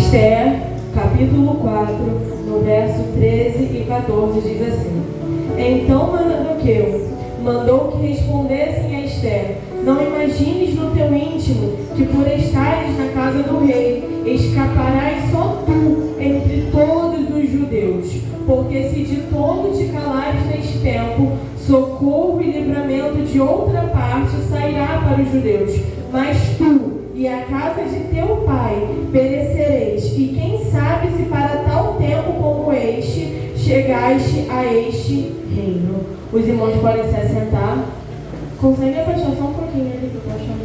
Esther, capítulo 4, no verso 13 e 14, diz assim: Então Mardoqueu mandou que respondessem a Esther: Não imagines no teu íntimo que por estares na casa do rei, escaparás só tu entre todos os judeus. Porque se de todo te calares neste tempo, socorro e livramento de outra parte sairá para os judeus. Mas tu e a casa de teu pai perecereis, e quem sabe se para tal tempo como este chegaste a este reino. Os irmãos podem se assentar. Consegue abaixar só um pouquinho ali, que eu estou achando,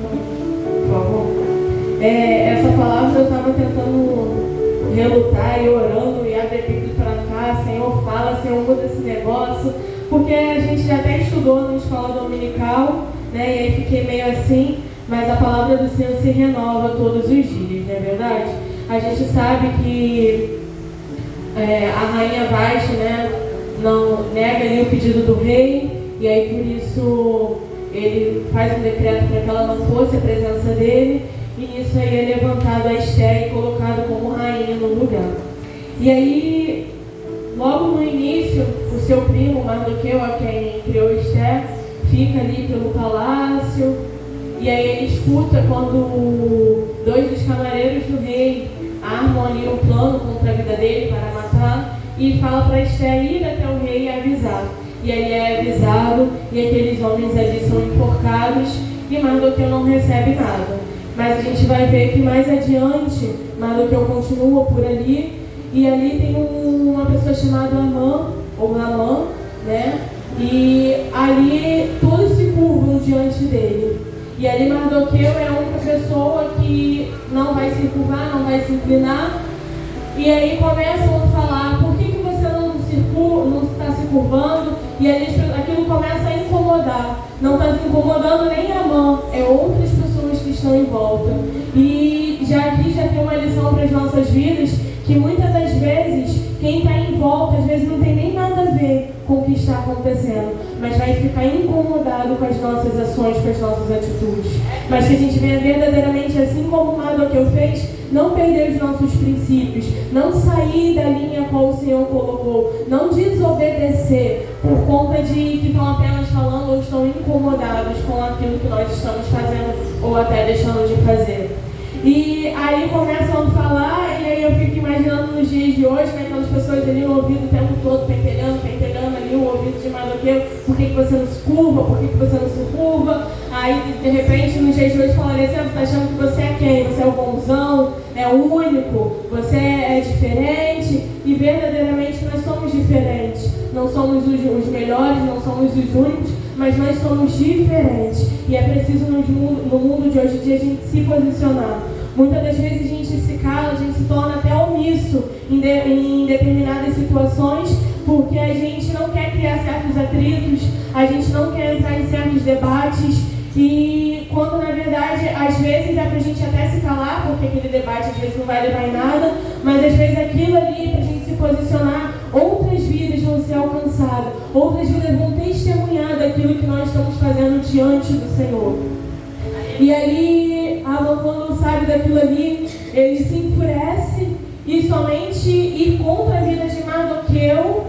por favor? Essa palavra eu estava tentando relutar e orando e abrir a Bíblia para cá. Senhor, fala, Senhor, muda esse negócio, porque a gente já até estudou na escola dominical, né? E aí fiquei meio assim. Mas a palavra do Senhor se renova todos os dias, não é verdade? A gente sabe que a rainha Vasti, né, não nega ali o pedido do rei, e aí por isso ele faz um decreto para que ela não fosse a presença dele, e nisso aí é levantado a Esther e colocado como rainha no lugar. E aí, logo no início, o seu primo Mardoqueu, a quem criou Esther, fica ali pelo palácio. E aí ele escuta quando dois dos camareiros do rei armam ali um plano contra a vida dele para matar, e fala para Esther ir até o rei e avisar. E ele é avisado, e aqueles homens ali são enforcados, e Mardoqueu não recebe nada. Mas a gente vai ver que mais adiante Mardoqueu continua por ali, e ali tem uma pessoa chamada Amã, ou Ramã, né? E ali todos se curvam diante dele. E ali Mardoqueu é a única pessoa que não vai se curvar, não vai se inclinar. E aí começam a falar: por que você não está se curvando? E ali aquilo começa a incomodar. Não está incomodando nem Amã, é outras pessoas que estão em volta. E aqui já tem uma lição para as nossas vidas, que muitas das vezes quem está em volta às vezes não tem nem nada a ver com o que está acontecendo, mas vai ficar incomodado com as nossas ações, com as nossas atitudes. Mas que a gente venha verdadeiramente, assim como Mardoqueu fez, não perder os nossos princípios, não sair da linha qual o Senhor colocou, não desobedecer por conta de que estão apenas falando ou estão incomodados com aquilo que nós estamos fazendo ou até deixando de fazer. E aí começam a falar, e aí eu fico imaginando nos dias de hoje, né, aquelas pessoas ali no ouvido o tempo todo, pentelhando ali o ouvido de Mardoqueu: por que você não se curva, por que você não se curva? Aí de repente nos dias de hoje falarem assim: você está achando que você é quem? Você é o bonzão, é o único, você é diferente. E verdadeiramente nós somos diferentes, não somos os melhores, não somos os únicos, mas nós somos diferentes, e é preciso no mundo de hoje em dia a gente se posicionar. Muitas das vezes a gente se cala, a gente se torna até omisso em determinadas situações, porque a gente não quer criar certos atritos, a gente não quer entrar em certos debates, e quando na verdade às vezes é pra gente até se calar, porque aquele debate às vezes não vai levar em nada, mas às vezes aquilo ali, pra gente se posicionar, outras vidas vão ser alcançadas, outras vidas vão testemunhar daquilo que nós estamos fazendo diante do Senhor. E aí, Amã, quando sabe daquilo ali, ele se enfurece, e somente ir contra a vida de Mardoqueu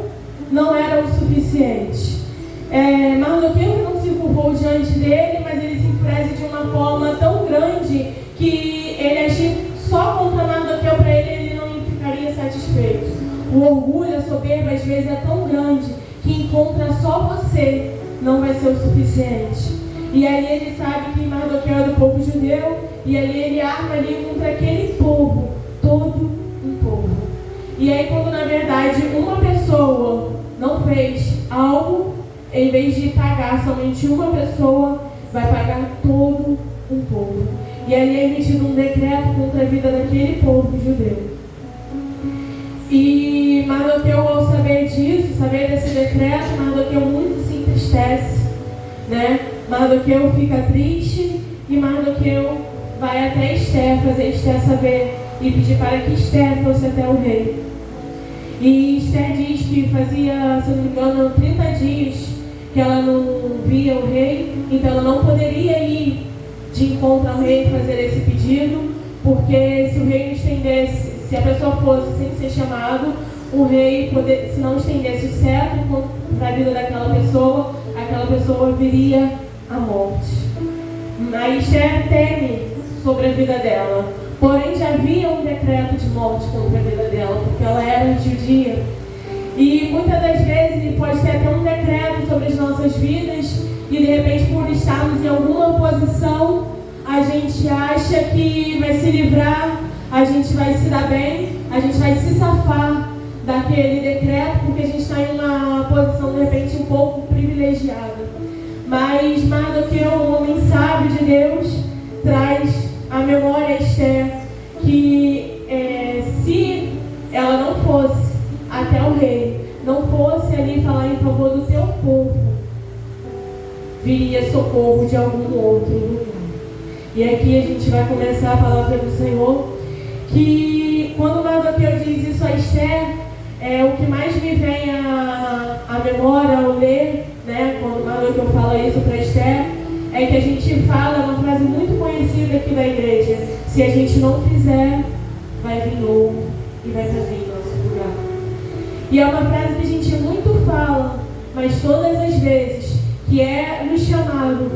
não era o suficiente. Mardoqueu não se curvou diante dele, mas ele se enfurece de uma forma tão grande que ele agiu só contra Mardoqueu, para ele não ficaria satisfeito. O orgulho, a soberba, às vezes é tão grande que encontra só você não vai ser o suficiente. E aí ele sabe que Mardoqueu é do povo judeu, e aí ele arma ali contra aquele povo, todo um povo. E aí quando na verdade uma pessoa não fez algo, em vez de pagar somente uma pessoa, vai pagar todo um povo. E aí é emitido um decreto contra a vida daquele povo judeu. E Mardoqueu, ao saber disso, saber desse decreto, Mardoqueu muito se entristece, né? Mardoqueu fica triste, e Mardoqueu vai até Esther, fazer Esther saber e pedir para que Esther fosse até o rei. E Esther diz que fazia, se não me engano, 30 dias que ela não via o rei, então ela não poderia ir de encontro ao rei e fazer esse pedido, porque se o rei não estendesse, se a pessoa fosse sem ser chamado, o rei, se não estendesse o cetro para a vida daquela pessoa, aquela pessoa viria à morte. A Esther teme sobre a vida dela, porém já havia um decreto de morte contra a vida dela, porque ela era judia. E muitas das vezes pode ter até um decreto sobre as nossas vidas, e de repente, por estarmos em alguma posição, a gente acha que vai se livrar, a gente vai se dar bem, a gente vai se safar daquele decreto, porque a gente está em uma posição de repente um pouco privilegiada. Mas Mardoqueu, um homem sábio de Deus, traz à memória Esther que se ela não fosse até o rei, não fosse ali falar em favor do teu povo, viria socorro de algum outro lugar. E aqui a gente vai começar a palavra do Senhor, que quando Mardoqueu diz isso a Esther, o que mais me vem à memória ao ler, né, quando Mardoqueu fala isso para Esther, é que a gente fala uma frase muito conhecida aqui da igreja: se a gente não fizer, vai vir novo e vai fazer em nosso lugar. E é uma frase que a gente muito fala, mas todas as vezes que é nos chamado,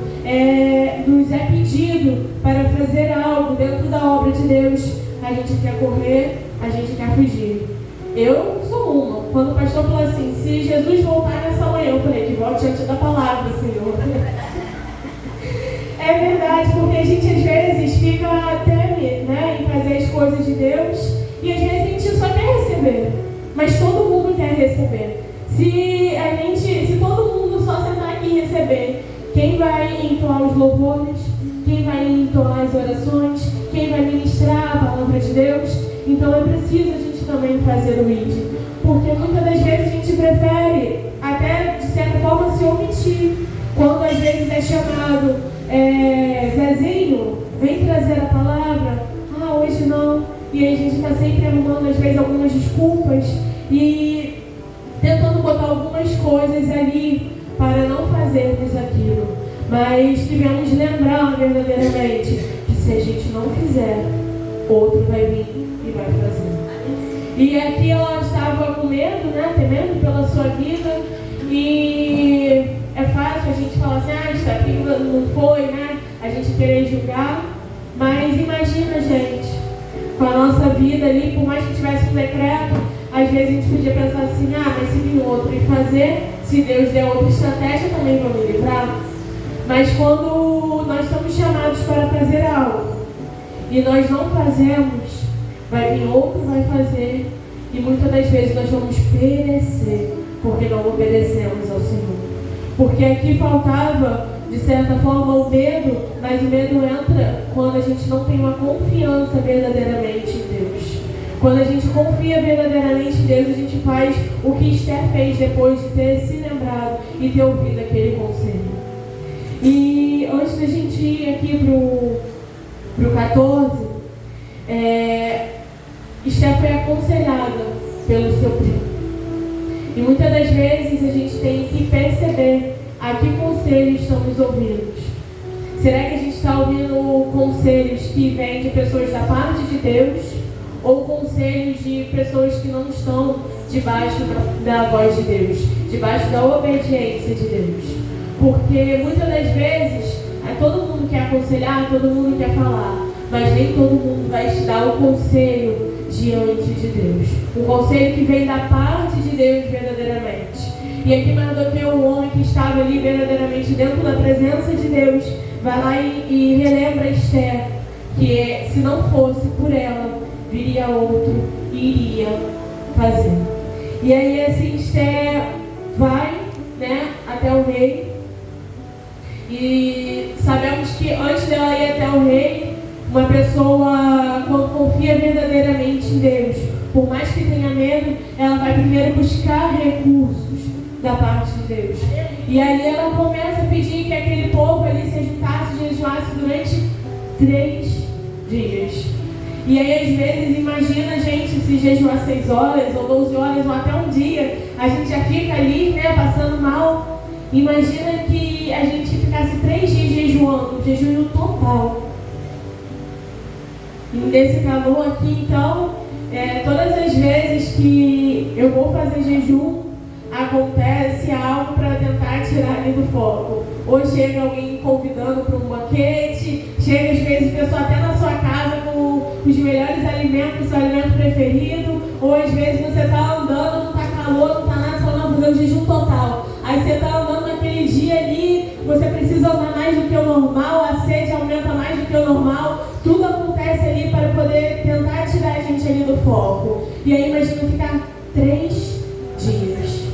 nos é pedido para fazer algo dentro da obra de Deus, a gente quer correr, a gente quer fugir. Eu sou uma. Quando o pastor falou assim, se Jesus voltar nessa manhã, eu falei, que volte diante da palavra, Senhor. É verdade, porque a gente às vezes fica teme, né, em fazer as coisas de Deus, e às vezes a gente só quer receber, mas todo mundo quer receber. Se todo mundo só sentar aqui e receber, quem vai entoar os louvores, quem vai entoar as orações, quem vai ministrar a palavra de Deus? Então é preciso a gente também fazer o ID, porque muitas das vezes a gente prefere até de certa forma se omitir, quando às vezes é chamado Zezinho, vem trazer a palavra, hoje não, e aí a gente está sempre arrumando às vezes algumas desculpas e tentando botar algumas coisas ali para não fazermos aquilo, mas devemos lembrar verdadeiramente que se a gente não fizer, outro vai vir e vai fazer. E aqui ela estava com medo, né, temendo pela sua vida, e é fácil a gente falar assim, isso aqui não foi, né, a gente querer julgar, mas imagina, gente, com a nossa vida ali, por mais que tivesse um decreto, às vezes a gente podia pensar assim, mas se vir outro e fazer, se Deus der outra estratégia, também vou me livrar. Mas quando nós somos chamados para fazer algo e nós não fazemos, vai vir outro, vai fazer, e muitas das vezes nós vamos perecer porque não obedecemos ao Senhor. Porque aqui faltava, de certa forma, o medo, mas o medo entra quando a gente não tem uma confiança verdadeiramente em Deus. Quando a gente confia verdadeiramente em Deus, a gente faz o que Esther fez depois de ter se lembrado e ter ouvido aquele conselho. E antes da gente ir aqui pro 14, Esther foi aconselhada pelo seu primo. E muitas das vezes a gente tem que perceber a que conselhos estamos ouvindo. Será que a gente está ouvindo conselhos que vêm de pessoas da parte de Deus, ou conselhos de pessoas que não estão debaixo da voz de Deus, debaixo da obediência de Deus? Porque muitas das vezes todo mundo quer aconselhar, todo mundo quer falar, mas nem todo mundo vai te dar o conselho diante de Deus, o conselho que vem da parte de Deus verdadeiramente. E aqui Mardoqueu, o homem que estava ali verdadeiramente dentro da presença de Deus, vai lá e relembra Esther que se não fosse por ela, viria outro e iria fazer. E aí assim Esther vai, né, até o rei, e sabemos que antes dela ir até o rei, uma pessoa, quando confia verdadeiramente em Deus, por mais que tenha medo, ela vai primeiro buscar recursos da parte de Deus. E ali ela começa a pedir que aquele povo ali se juntasse e jejuasse durante 3 dias. E aí às vezes imagina, gente, se jejuar 6 horas ou 12 horas ou até um dia, a gente já fica ali, né, passando mal. Imagina que a gente ficasse 3 dias jejuando, jejum total. E nesse calor aqui, então, Todas as vezes que eu vou fazer jejum, acontece algo para tentar tirar ali do foco. Ou chega alguém convidando para um banquete, chega às vezes pessoa até na sua casa com os melhores alimentos, seu alimento preferido, ou às vezes você está andando, não está calor, não está nada, só não fazer o jejum total. Aí você está andando naquele dia ali, você precisa andar mais do que o normal, a sede aumenta mais do que o normal, tudo acontece ali para poder tentar tirar a gente ali do foco. E aí imagina ficar 3 dias.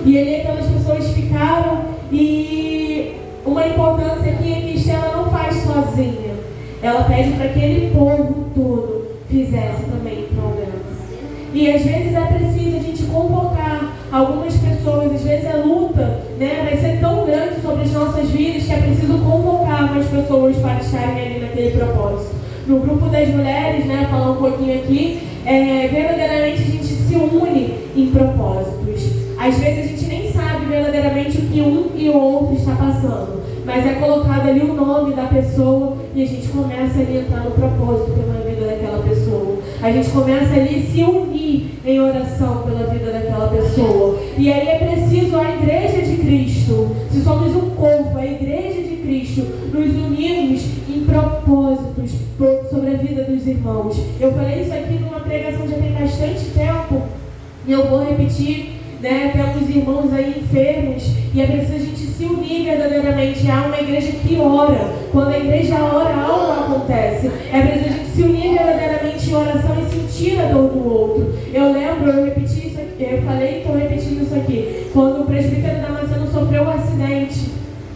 E ali aquelas pessoas ficaram, e uma importância aqui é que Estela não faz sozinha. Ela pede para que aquele povo todo fizesse também o programa. E às vezes é preciso a gente convocar algumas pessoas, às vezes a luta, vai ser tão grande sobre as nossas vidas que é preciso convocar mais pessoas para estarem ali naquele propósito. No grupo das mulheres, falar um pouquinho aqui, verdadeiramente a gente se une em propósitos. Às vezes a gente nem sabe verdadeiramente o que um e o outro está passando, mas é colocado ali o nome da pessoa e a gente começa ali a entrar no propósito pela vida daquela pessoa. A gente começa ali a se unir em oração pela vida daquela pessoa. E aí é preciso a Igreja de Cristo, se somos um corpo, a Igreja de Cristo, nos unirmos em propósitos sobre a vida dos irmãos. Eu falei isso aqui numa pregação já tem bastante tempo e eu vou repetir. Temos irmãos aí enfermos e é preciso a gente se unir verdadeiramente. Há uma igreja que ora. Quando a igreja ora, algo acontece. É preciso a gente se unir verdadeiramente em oração e sentir a dor do outro. Eu lembro, eu repeti isso aqui, eu falei e estou repetindo isso aqui. Quando o presbítero Damasceno sofreu um acidente,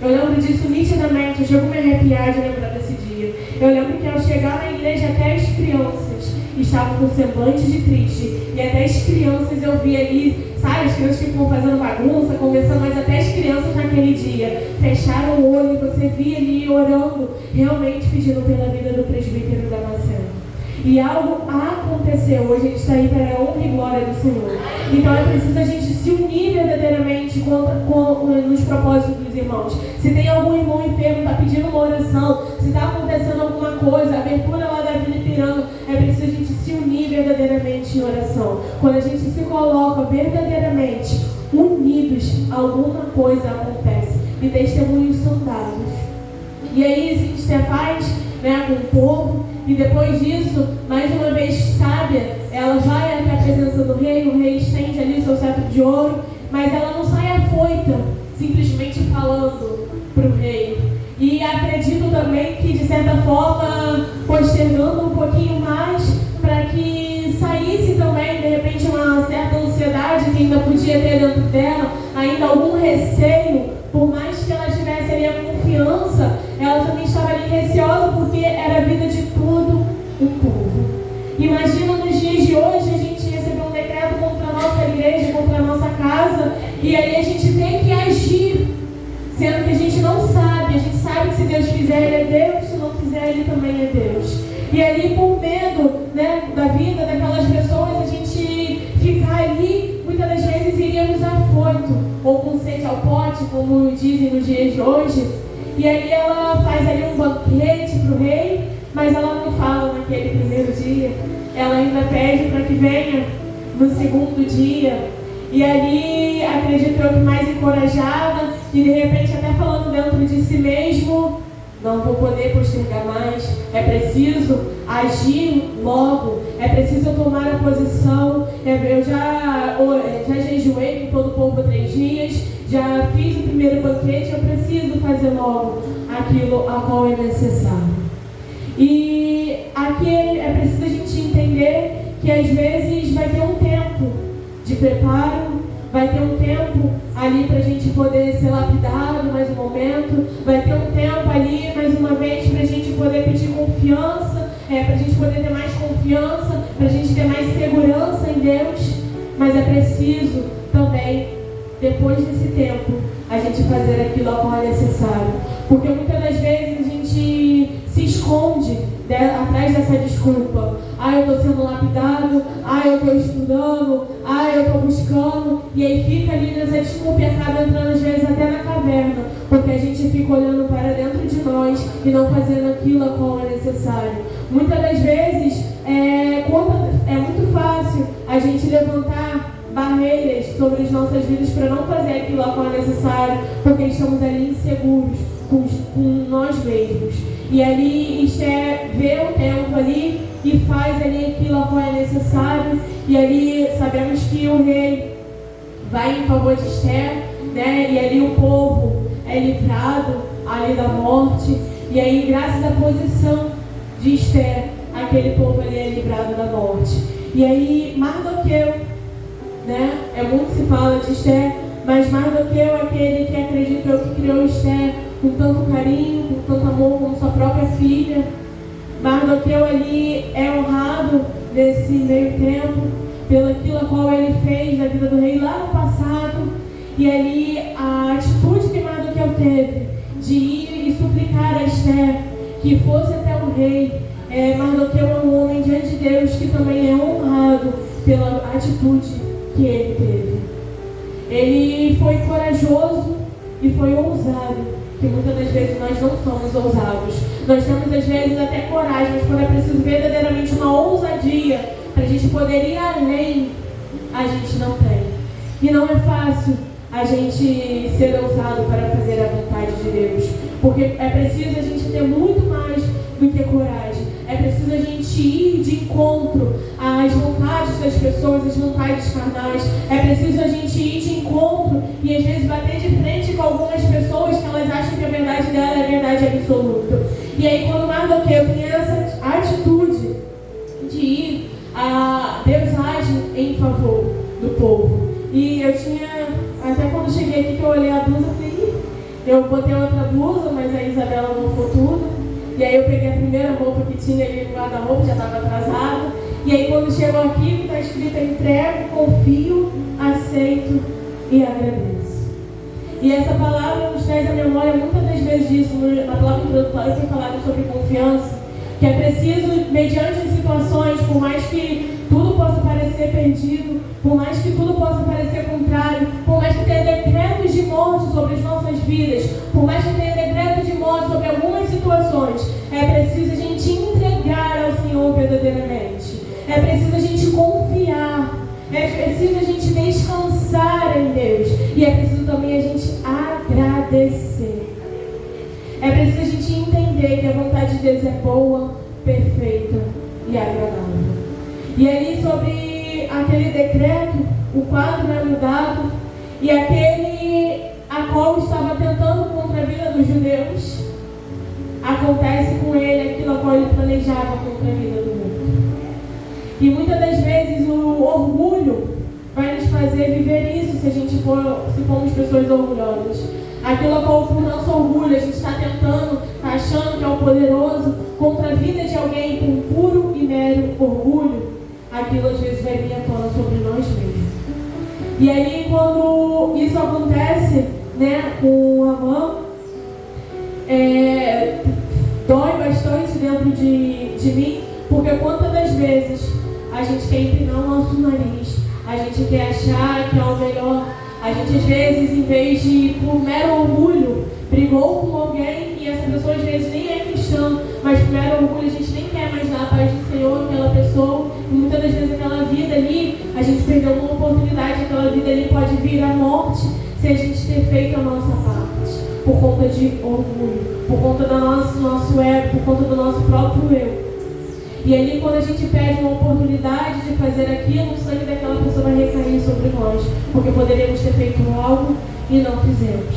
eu lembro disso nitidamente. Eu chego a me arrepiar de lembrar desse dia. Eu lembro que ao chegar na igreja, até as crianças estavam com semblante de triste. E até as crianças eu vi ali, sabe, as crianças ficam fazendo bagunça, conversando, mas até as crianças naquele dia fecharam o olho e você via ali orando, realmente pedindo pela vida do presbítero Damasceno. E algo aconteceu. Hoje a gente está aí para a honra e glória do Senhor. Então é preciso a gente se unir verdadeiramente nos propósitos dos irmãos. Se tem algum irmão enfermo, está pedindo uma oração, se está acontecendo alguma coisa, abertura lá da Vila Ipiranga, é preciso a gente se unir verdadeiramente em oração. Quando a gente se coloca verdadeiramente unidos, alguma coisa acontece. E testemunhos são dados. E aí se faz com o povo. E depois disso, mais uma vez sábia, ela vai até a presença do rei, o rei estende ali o seu cetro de ouro, mas ela não sai afoita, simplesmente falando para o rei. E acredito também que, de certa forma, postergando um pouquinho mais, para que saísse também, de repente, uma certa ansiedade que ainda podia ter dentro dela, ainda algum receio, por mais que ela tivesse ali a confiança, ela também estava ali receosa porque era a vida de todo o povo. Imagina nos dias de hoje a gente receber um decreto contra a nossa igreja, contra a nossa casa, e aí a gente tem que agir, sendo que a gente não sabe, a gente sabe que se Deus fizer Ele é Deus, se não fizer Ele também é Deus. E ali por medo da vida daquelas pessoas, a gente ficar ali, muitas das vezes iríamos afoito, ou com sede ao pote, como dizem nos dias de hoje. E aí ela faz ali um banquete para o rei, mas ela não fala naquele primeiro dia. Ela ainda pede para que venha no segundo dia. E ali, acredito eu, que mais encorajada, e de repente até falando dentro de si mesmo, não vou poder postergar mais, é preciso agir logo, é preciso tomar a posição. Eu já jejuei com todo o povo 3 dias, já fiz o primeiro banquete, eu preciso fazer logo aquilo a qual é necessário. E aqui é preciso a gente entender que às vezes vai ter um tempo de preparo, vai ter um tempo ali para a gente poder ser lapidado mais um momento, vai ter um tempo ali mais uma vez para a gente poder pedir confiança, para a gente poder ter mais confiança, para a gente ter mais segurança em Deus, mas é preciso também, depois desse tempo, a gente fazer aquilo a qual é necessário, porque muitas das vezes a gente se esconde atrás dessa desculpa. Eu estou sendo lapidado, eu estou estudando, eu estou buscando, e aí fica ali nessa desculpa e acaba entrando às vezes até na caverna, porque a gente fica olhando para dentro de nós e não fazendo aquilo a qual é necessário. Muitas das vezes é muito fácil a gente levantar barreiras sobre as nossas vidas para não fazer aquilo que é necessário, porque estamos ali inseguros com nós mesmos. E ali Esther vê o tempo ali e faz ali aquilo que é necessário. E ali sabemos que o rei vai em favor de Esther, né? E ali o povo é livrado ali da morte. E aí, graças à posição de Esther, aquele povo ali é livrado da morte. E aí Mardoqueu, né? Muito se fala de Esther, mas Mardoqueu é aquele que acreditou que criou Esther com tanto carinho, com tanto amor, como sua própria filha. Mardoqueu ali é honrado nesse meio tempo pelo aquilo a qual ele fez na vida do rei lá no passado. E ali a atitude que Mardoqueu teve de ir e suplicar a Esther que fosse até o rei. Mardoqueu é um homem diante de Deus que também é honrado pela atitude que ele teve. Ele foi corajoso e foi ousado, que muitas das vezes nós não somos ousados. Nós temos às vezes até coragem, mas quando é preciso verdadeiramente uma ousadia para a gente poder ir além, a gente não tem. E não é fácil a gente ser ousado para fazer a vontade de Deus, porque é preciso a gente ter muito mais do que coragem. É preciso a gente ir de encontro às vontades das pessoas, às vontades carnais. É preciso a gente ir de encontro e às vezes bater de frente com algumas pessoas que elas acham que a verdade dela é a verdade absoluta. E aí quando Mardoqueu tem essa atitude de ir, Deus age em favor do povo. E eu tinha, até quando cheguei aqui que eu olhei a blusa, eu botei outra blusa, mas a Isabela mofou tudo. E aí eu peguei a primeira roupa que tinha ali no guarda-roupa, já estava atrasada. E aí quando chegou aqui, está escrito: entrego, confio, aceito e agradeço. E essa palavra nos traz à memória muitas das vezes disso. Na palavra introdutória foi falado sobre confiança, que é preciso, mediante situações, por mais que tudo possa parecer perdido, por mais que tudo possa parecer contrário, por mais que tenha decretos de morte sobre as nossas vidas, por mais que tenha decretos de morte sobre algumas situações, é preciso a gente entregar ao Senhor verdadeiramente. É preciso a gente confiar. É preciso a gente descansar em Deus. E é preciso também a gente agradecer. É preciso a gente entender que a vontade de Deus é boa, perfeita e agradável. E ali sobre aquele decreto, o quadro é mudado, e aquele a qual estava tentando contra a vida dos judeus, acontece com ele aquilo a qual ele planejava contra a vida do mundo. E muitas das vezes o orgulho vai nos fazer viver isso se formos pessoas orgulhosas. Aquilo a qual por nosso orgulho a gente está tentando, está achando que é o poderoso, contra a vida de alguém com puro e mero orgulho, aquilo às vezes vai vir à tona sobre nós mesmos. E aí quando isso acontece, né, com Amã, dói bastante dentro de mim, porque quantas das vezes a gente quer empinar o nosso nariz, a gente quer achar que é o melhor, a gente às vezes, em vez de por mero orgulho, brigou com alguém e essa pessoa às vezes nem é cristã, mas por mero orgulho a gente nem quer mais dar a paz do Senhor àquela pessoa, e muitas das vezes aquela vida ali, a gente perdeu uma oportunidade, aquela vida ali pode vir à morte se a gente ter feito a nossa parte, por conta de orgulho, por conta do nosso ego, por conta do nosso próprio eu. E ali quando a gente perde uma oportunidade de fazer aquilo, o sangue daquela pessoa vai recair sobre nós, porque poderíamos ter feito algo e não fizemos.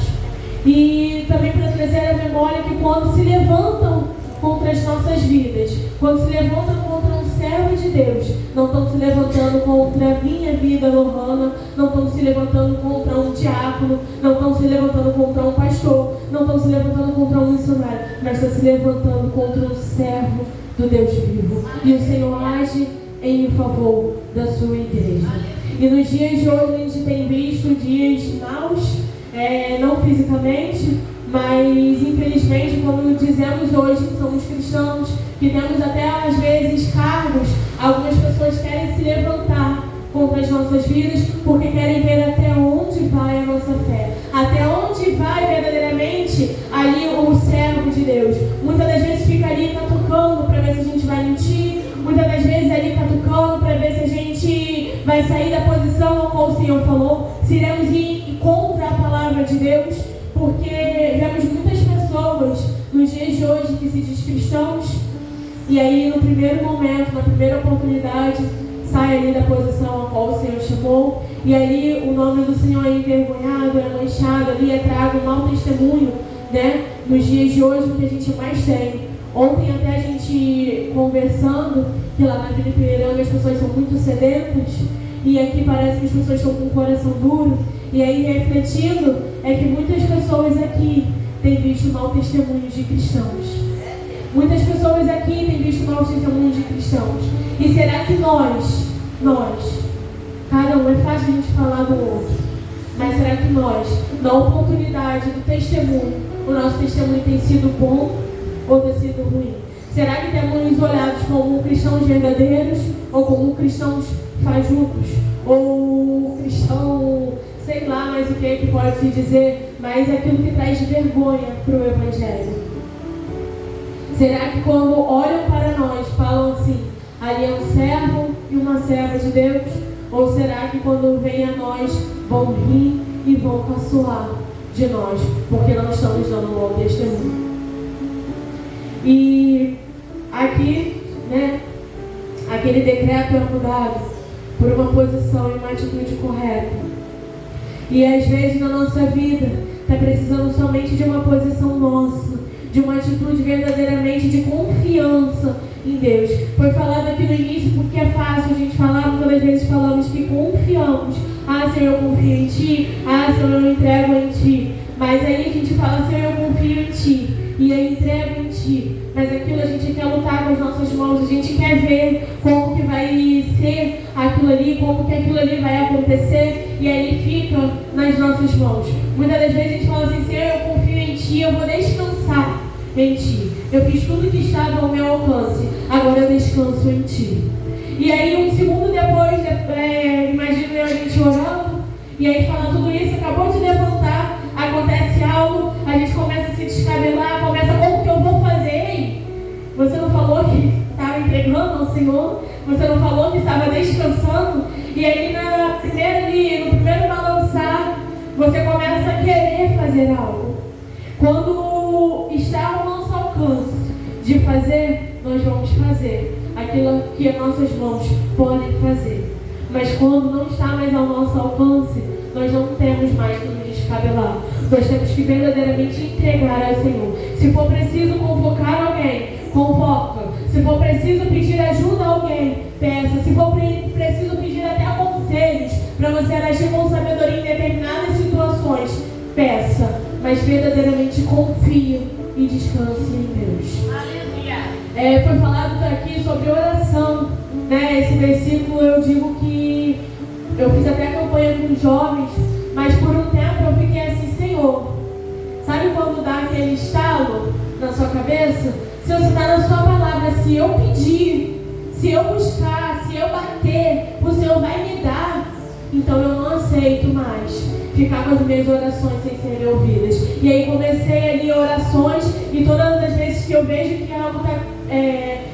E também para trazer a memória que quando se levantam contra as nossas vidas, quando se levantam contra um servo de Deus, não estão se levantando contra a minha vida, Lohana, não estão se levantando contra um diácono, não estão se levantando contra um pastor, não estão se levantando contra um missionário, mas estão se levantando contra um servo do Deus vivo. E o Senhor age em favor da sua igreja. E nos dias de hoje a gente tem visto dias maus, não fisicamente, mas infelizmente quando dizemos hoje que somos cristãos, que temos até às vezes cargos, algumas pessoas querem se levantar contra as nossas vidas porque querem ver até onde vai a nossa fé, até onde vai verdadeiramente ali o servo de Deus. Muitas das vezes fica ali catucando para ver se a gente vai mentir, muitas das vezes vai sair da posição a qual o Senhor falou, se iremos ir contra a palavra de Deus, porque vemos muitas pessoas nos dias de hoje que se diz cristãos, e aí no primeiro momento, na primeira oportunidade, sai ali da posição a qual o Senhor chamou, e ali o nome do Senhor é envergonhado, é manchado, ali é trago um mau testemunho, né? Nos dias de hoje, o que a gente mais tem. Ontem até a gente conversando, que lá na Vila Ipiranga as pessoas são muito sedentas, e aqui parece que as pessoas estão com o coração duro, e aí refletindo, é que muitas pessoas aqui têm visto mau testemunhos de cristãos. Muitas pessoas aqui têm visto maus testemunhos de cristãos. E será que nós, cada um, é fácil a gente falar do outro, mas será que nós, na oportunidade do testemunho, o nosso testemunho tem sido bom ou tem sido ruim? Será que temos olhados como cristãos verdadeiros ou como cristãos fajutos? Ou cristão, sei lá mais o que pode se dizer, mas aquilo que traz vergonha para o Evangelho? Será que quando olham para nós, falam assim, ali é um servo e uma serva de Deus? Ou será que quando vem a nós, vão rir e vão caçoar de nós, porque não estamos dando um bom testemunho? E aqui, né, aquele decreto é mudado por uma posição e uma atitude correta. E às vezes na nossa vida, está precisando somente de uma posição nossa, de uma atitude verdadeiramente de confiança em Deus. Foi falado aqui no início porque é fácil a gente falar, muitas das vezes falamos que confiamos. Ah, Senhor, eu confio em Ti. Ah, Senhor, eu entrego em Ti. Mas aí a gente fala, Senhor, eu confio em Ti. E eu entrego em Ti. Mas aquilo a gente quer lutar com as nossas mãos, a gente quer ver como que vai ser aquilo ali, como que aquilo ali vai acontecer, e aí fica nas nossas mãos. Muitas das vezes a gente fala assim, Senhor, eu confio em Ti, eu vou descansar em Ti. Eu fiz tudo que estava ao meu alcance, agora eu descanso em Ti. E aí um segundo depois, imagina a gente orando, e aí fala tudo isso, acabou de levantar, acontece algo, a gente começa a se descabelar, começa, como que eu vou fazer? Ei, você não falou que estava entregando ao Senhor? Você não falou que estava descansando? E aí no primeiro balançar, você começa a querer fazer algo. Quando está ao nosso alcance de fazer, nós vamos fazer aquilo que as nossas mãos podem fazer. Mas quando não está mais ao nosso alcance, nós não temos mais que nos descabelar. Nós temos que verdadeiramente entregar ao Senhor. Se for preciso convocar alguém, convoca. Se for preciso pedir ajuda a alguém, peça. Se for preciso pedir até conselhos para você agir com sabedoria em determinadas situações, peça. Mas verdadeiramente confia e descanse em Deus. Aleluia. Foi falado aqui sobre oração, né? Esse versículo eu digo que eu fiz até campanha com os jovens, mas por um tempo eu fiquei assim, Senhor, sabe quando dá aquele estalo na sua cabeça? Se você está na sua palavra, se eu pedir, se eu buscar, se eu bater, o Senhor vai me dar. Então eu não aceito mais ficar com as minhas orações sem serem ouvidas. E aí comecei ali orações, e todas as vezes que eu vejo que algo está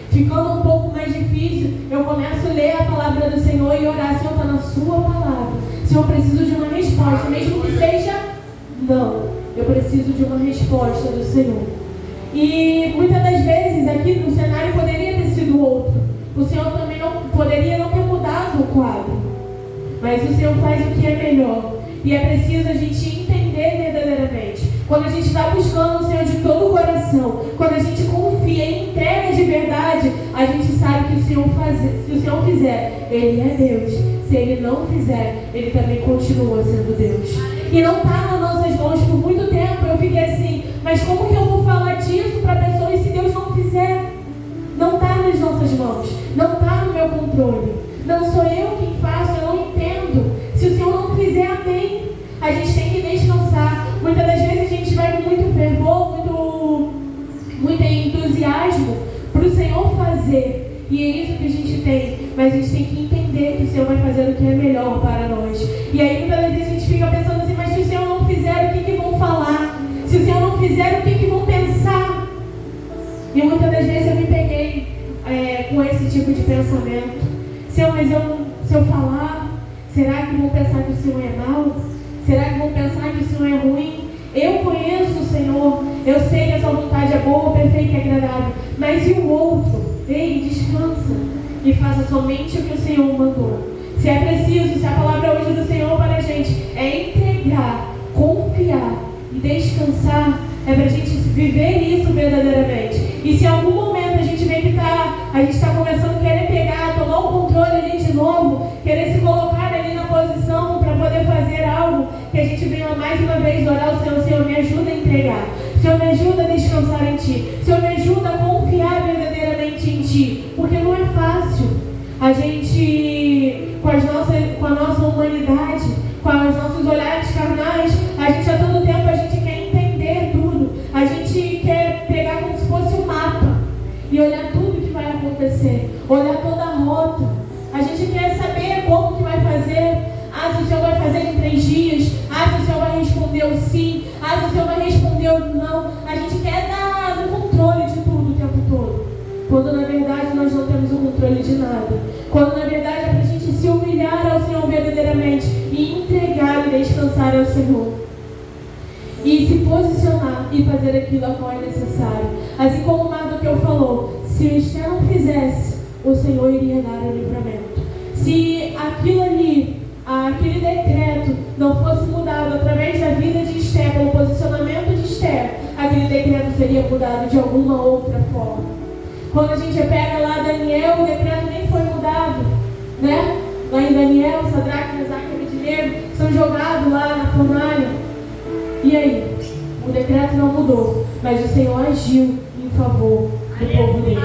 ficando um pouco mais difícil, eu começo a ler a palavra do Senhor e orar, Senhor, está na sua palavra. Senhor, eu preciso de uma resposta, mesmo que seja não. Eu preciso de uma resposta do Senhor. E muitas das vezes aqui no cenário poderia ter sido outro. O Senhor também poderia não ter mudado o quadro. Mas o Senhor faz o que é melhor. E é preciso a gente entender verdadeiramente. Quando a gente está buscando o Senhor de todo o coração, quando a gente confia e entrega de verdade, a gente sabe que se o Senhor fizer, Ele é Deus. Se Ele não fizer, Ele também continua sendo Deus. E não está nas nossas mãos. Por muito tempo eu fiquei assim, mas como que eu vou falar disso para a pessoa e se Deus não fizer? Não está nas nossas mãos. Não está no meu controle. Não sou eu quem faço, eu não entendo. Se o Senhor não fizer, amém. A gente tem que descansar. Muitas das vezes a gente vai com muito fervor, muito entusiasmo para o Senhor fazer. E é isso que a gente tem. Mas a gente tem que entender que o Senhor vai fazer o que é melhor para nós. E aí muitas das vezes a gente fica pensando assim, mas se o Senhor não fizer, o que vão falar? Se o Senhor não fizer, o que vão pensar? E muitas das vezes eu me peguei com esse tipo de pensamento. Senhor, mas se eu falar, Será que vão pensar que o Senhor é mau? Será que vão pensar que o Senhor é ruim? Eu conheço o Senhor, eu sei que a sua vontade é boa, perfeita e agradável. Mas e o outro? Ei, descansa e faça somente o que o Senhor mandou. Se é preciso, se a palavra hoje do Senhor para a gente é entregar, confiar e descansar, é para a gente viver isso verdadeiramente. E se em algum momento a gente vê que a gente está começando a querer pegar, tomar o controle ali de novo, querer se colocar ali na posição para poder fazer algo, que a gente venha mais uma vez orar ao Senhor: Senhor, me ajuda a entregar, Senhor, me ajuda a descansar em Ti, Senhor, me ajuda a confiar verdadeiramente em Ti, porque não é fácil a gente, com a nossa humanidade, com os nossos olhares carnais, a gente a todo tempo a gente quer entender tudo, a gente quer pegar como se fosse um mapa e olhar tudo que vai acontecer, olhar toda a rota. A gente quer saber como que vai fazer. Se o Senhor vai fazer em 3 dias, se o Senhor vai responder o sim, se o Senhor vai responder o não. A gente quer dar no controle de tudo o tempo todo, quando na verdade nós não temos o controle de nada, quando na verdade é para a gente se humilhar ao Senhor verdadeiramente e entregar e descansar ao Senhor e se posicionar e fazer aquilo a qual é necessário. Assim como o Mardoqueu falou, se Esther não fizesse, o Senhor iria dar o livramento. Se aquilo ali, aquele decreto não fosse mudado através da vida de Esther, pelo posicionamento de Esther, aquele decreto seria mudado de alguma outra forma. Quando a gente pega lá Daniel, o decreto nem foi mudado, né? Lá em Daniel, Sadraque, Mesaque e Abednego são jogados lá na fornalha. E aí? O decreto não mudou, mas o Senhor agiu em favor do povo dele.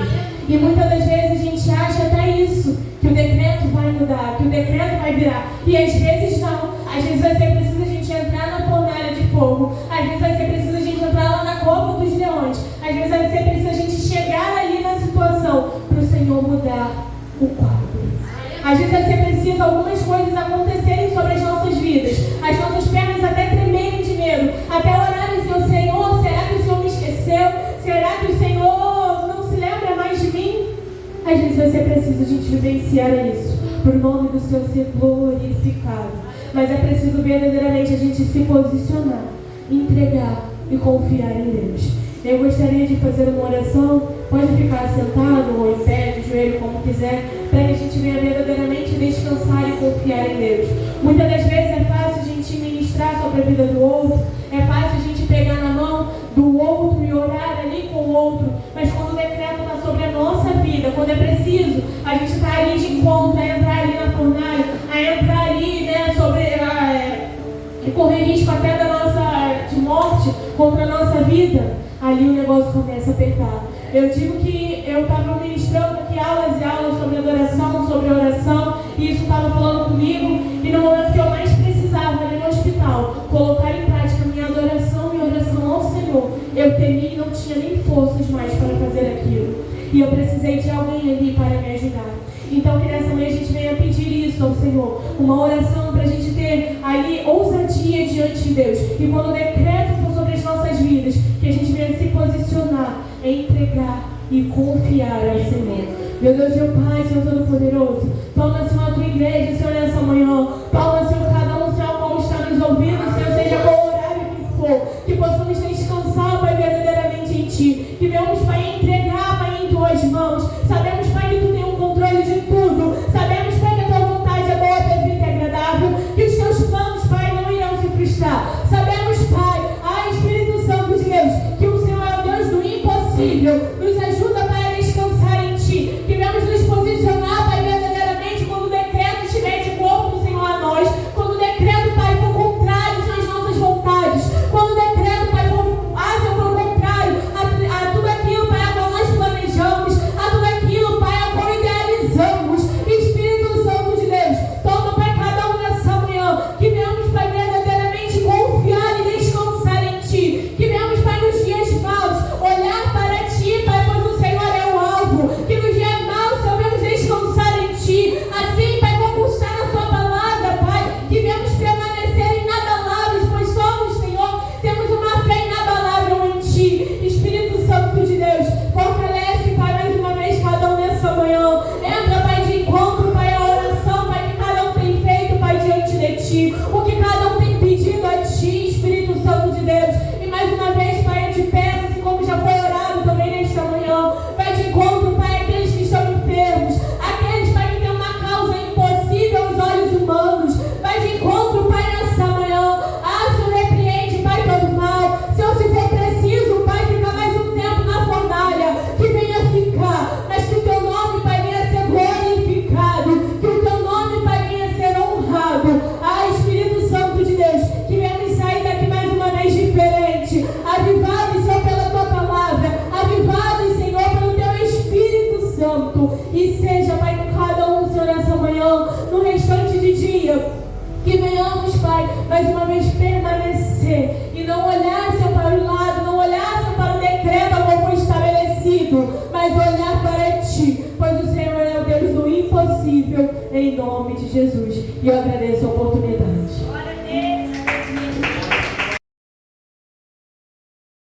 E muitas das vezes a gente acha até isso, que o decreto vai mudar, que o decreto vai virar. E às vezes não. Às vezes vai ser preciso a gente entrar na fornalha de fogo. Às vezes vai ser preciso a gente entrar lá na cova dos leões. Às vezes vai ser preciso a gente chegar ali na situação para o Senhor mudar o quadro. Às vezes vai ser preciso algumas coisas acontecerem sobre as nossas vidas. As nossas pernas até tremerem de medo. Até orarem: Senhor, será que o Senhor me esqueceu? Será que o Senhor não se lembra mais de mim? Às vezes vai ser preciso a gente vivenciar isso, para o nome do Senhor ser glorificado. Mas é preciso verdadeiramente a gente se posicionar, entregar e confiar em Deus. Eu gostaria de fazer uma oração. Pode ficar sentado ou em pé, de joelho, como quiser, para que a gente venha verdadeiramente descansar e confiar em Deus. Muitas das vezes é fácil a gente ministrar sobre a vida do outro, é fácil a gente pegar na mão do outro e orar ali com o outro, mas quando o decreto está sobre a nossa vida, quando é preciso a gente está ali de encontro, a entrar ali na fornalha, a entrar ali, né, e correr risco até de morte contra a nossa vida, ali o negócio começa a apertar. Eu digo que eu estava ministrando aqui aulas e aulas sobre adoração, sobre oração, e isso estava falando comigo, e no momento que eu mais precisava ali no hospital, colocar em prática a minha adoração e oração ao Senhor, eu temi e não tinha nem forças mais para fazer aquilo. E eu precisei de alguém ali para me ajudar. Então que nessa manhã a gente venha pedir isso ao Senhor, uma oração para a gente ter ali ousadia diante de Deus. E quando o decreto for sobre as nossas vidas, que a gente venha se posicionar, entregar e confiar ao Senhor. Meu Deus, meu Pai, Senhor Todo-Poderoso, toma, Senhor, a tua igreja, Senhor, nessa manhã. Toma, Senhor, cada um, Senhor, como está nos ouvindo, Senhor, seja qual horário que for, que possamos descansar, Pai, verdadeiramente em Ti. Que venhamos, Pai, entregar, Pai, em Tuas mãos. Sabemos, Pai, que Tu tem um controle de tudo. Sabemos, Pai, que a Tua vontade é boa, perfeita e agradável. Que os Teus planos, Pai, não irão se frustrar. Sabemos, Pai, Espírito Santo de Deus, que o Senhor é o Deus do impossível. Nos ajuda, Pai, a descansar em Ti. Que venhamos nos posicionar, Pai, verdadeiramente quando o decreto estiver de mais uma vez permanecer e não olhar, Senhor, para o lado, não olhar, Senhor, para o decreto como foi estabelecido, mas olhar para Ti, pois o Senhor é o Deus do impossível, em nome de Jesus. E eu agradeço a oportunidade